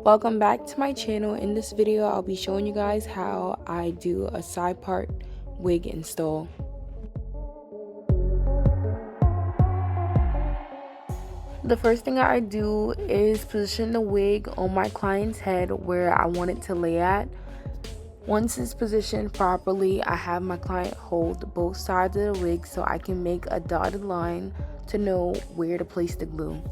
Welcome back to my channel. In this video I'll be showing you guys how I do a side part wig install. The first thing I do is position the wig on my client's head where I want it to lay at. Once it's positioned properly, I have my client hold both sides of the wig so I can make a dotted line to know where to place the glue.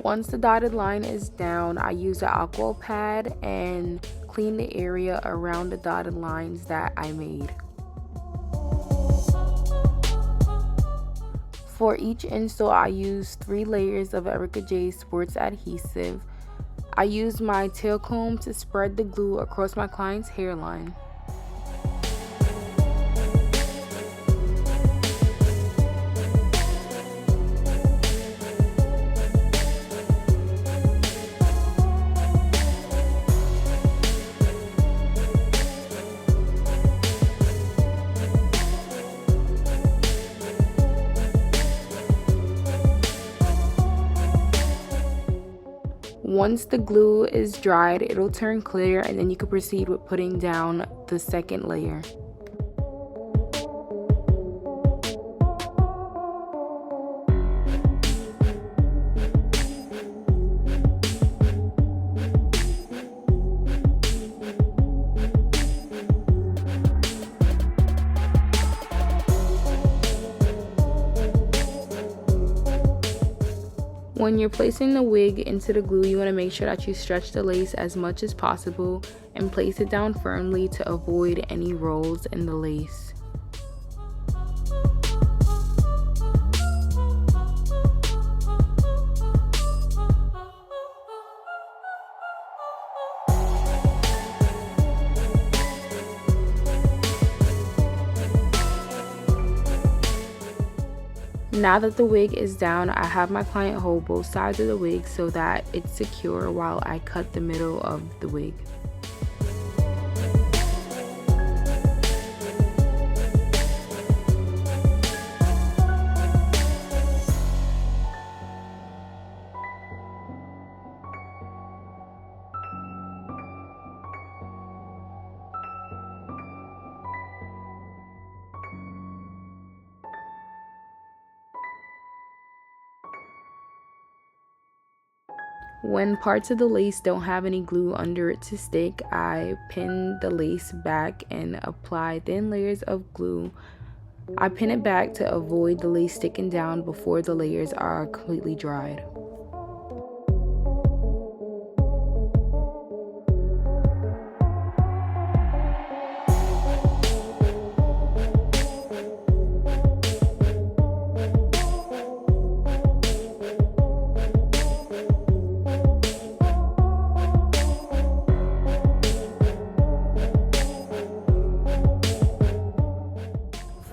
Once the dotted line is down, I use an alcohol pad and clean the area around the dotted lines that I made. For each install, I use 3 layers of Erica J Sports adhesive. I use my tail comb to spread the glue across my client's hairline. Once the glue is dried, it'll turn clear and then you can proceed with putting down the second layer. When you're placing the wig into the glue, you want to make sure that you stretch the lace as much as possible and place it down firmly to avoid any rolls in the lace. Now that the wig is down, I have my client hold both sides of the wig so that it's secure while I cut the middle of the wig. When parts of the lace don't have any glue under it to stick, I pin the lace back and apply thin layers of glue. I pin it back to avoid the lace sticking down before the layers are completely dried.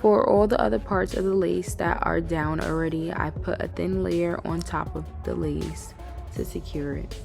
For all the other parts of the lace that are down already, I put a thin layer on top of the lace to secure it.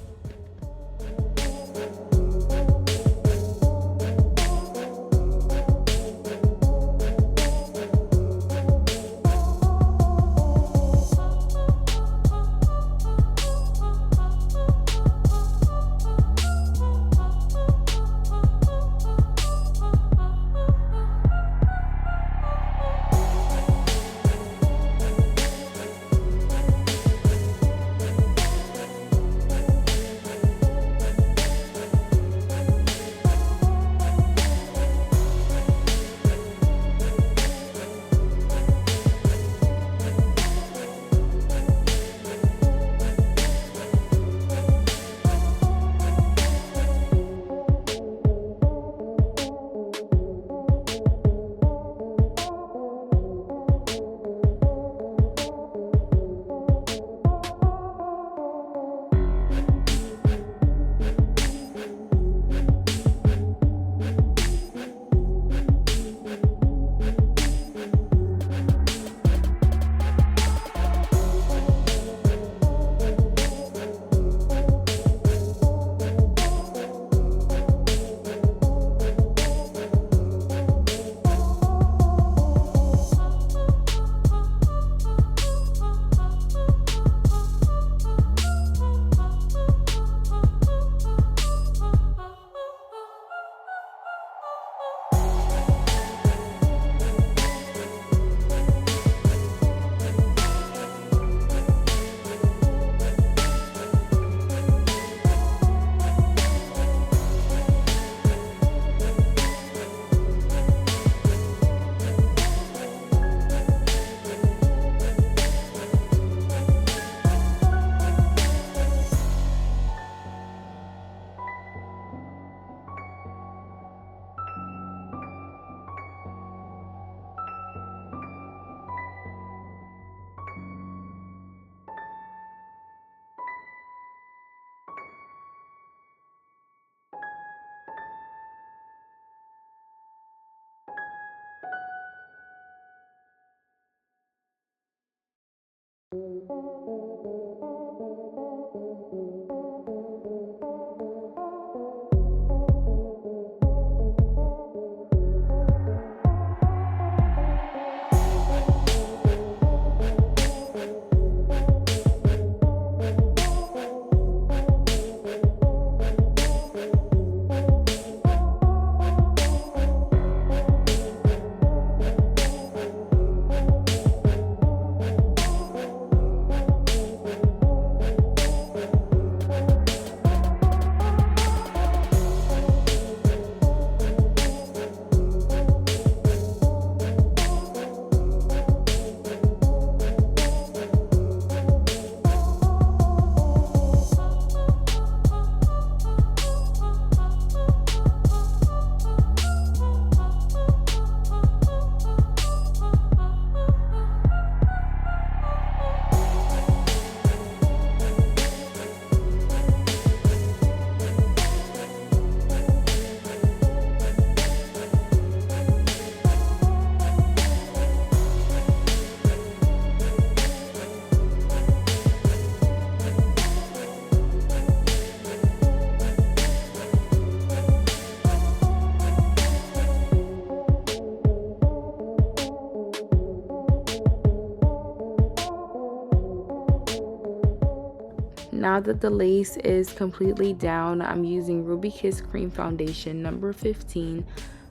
Now that the lace is completely down, I'm using Ruby Kiss Cream Foundation number 15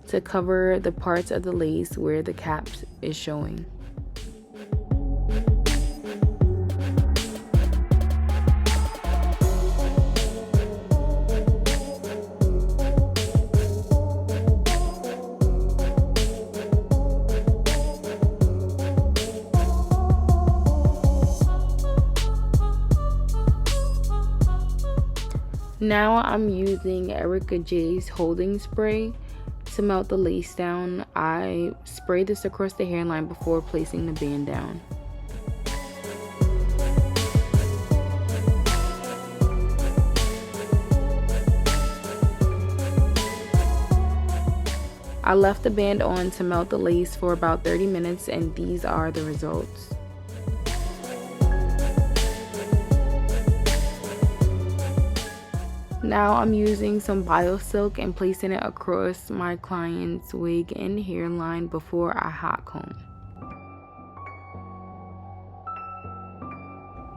to cover the parts of the lace where the cap is showing. Now I'm using Erica J's holding spray to melt the lace down. I spray this across the hairline before placing the band down. I left the band on to melt the lace for about 30 minutes, and these are the results. Now I'm using some BioSilk and placing it across my client's wig and hairline before I hot comb.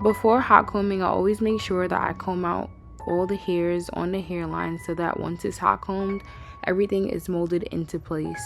Before hot combing, I always make sure that I comb out all the hairs on the hairline so that once it's hot combed, everything is molded into place.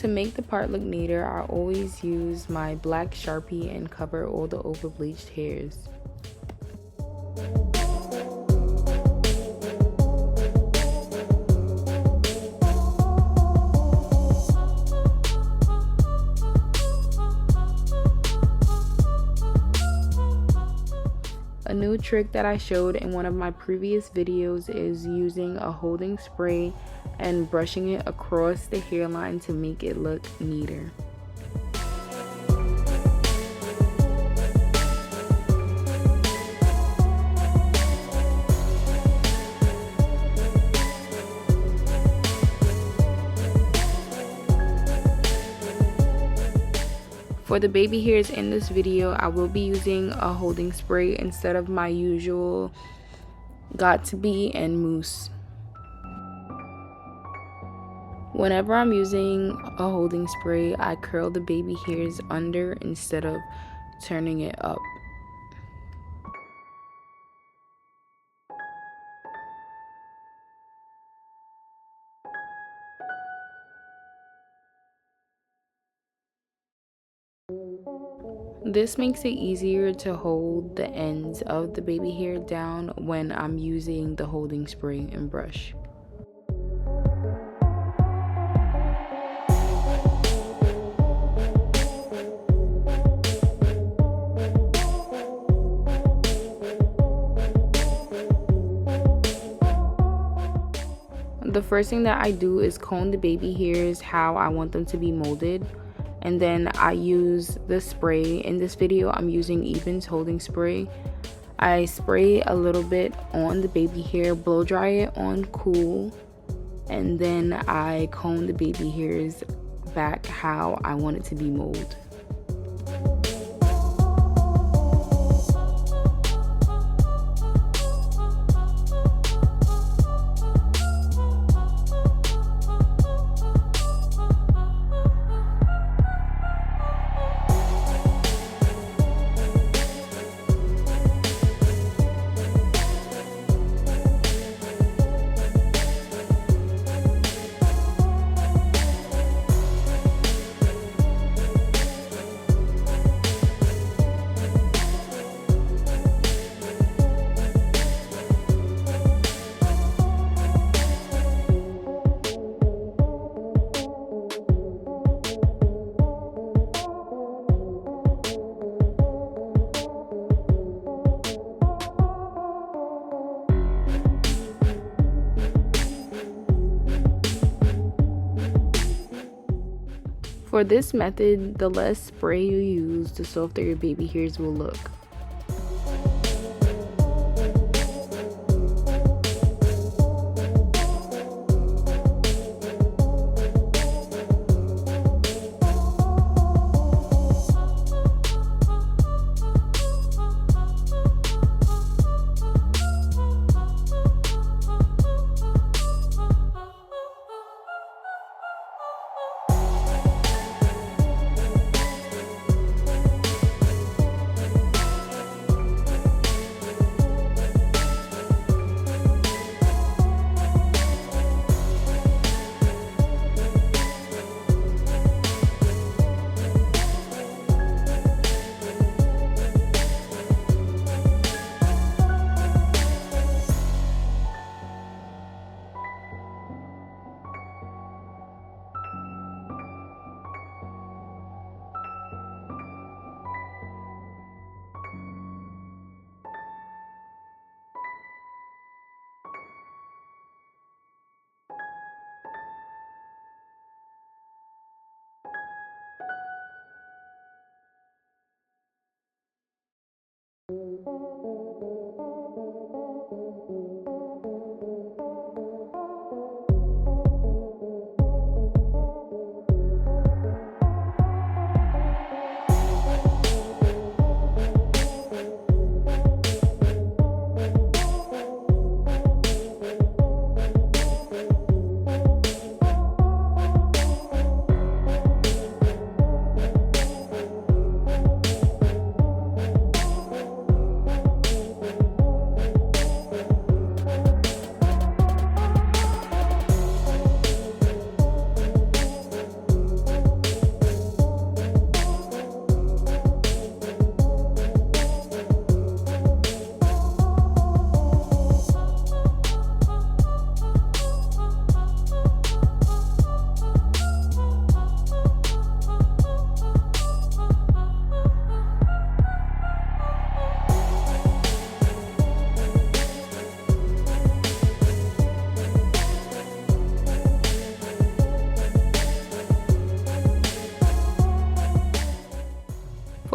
To make the part look neater, I always use my black Sharpie and cover all the over bleached hairs. new trick that I showed in one of my previous videos is using a holding spray and brushing it across the hairline to make it look neater. For the baby hairs in this video, I will be using a holding spray instead of my usual Got To Be and mousse. Whenever I'm using a holding spray, I curl the baby hairs under instead of turning it up. This makes it easier to hold the ends of the baby hair down when I'm using the holding spray and brush. The first thing that I do is comb the baby hairs how I want them to be molded, and then I use the spray. In this video, I'm using Even's holding spray. I spray a little bit on the baby hair, blow dry it on cool, and then I comb the baby hairs back how I want it to be molded. For this method, the less spray you use, the softer your baby hairs will look.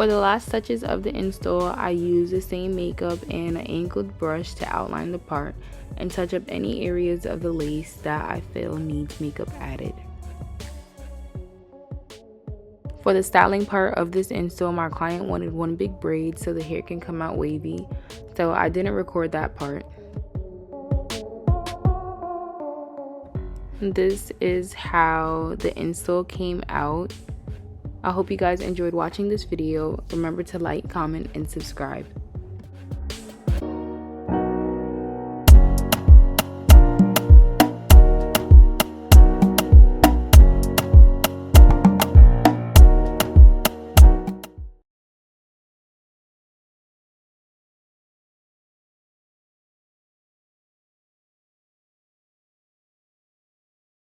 For the last touches of the install, I use the same makeup and an angled brush to outline the part and touch up any areas of the lace that I feel needs makeup added. For the styling part of this install, my client wanted one big braid so the hair can come out wavy, so I didn't record that part. This is how the install came out. I hope you guys enjoyed watching this video. Remember to like, comment, and subscribe.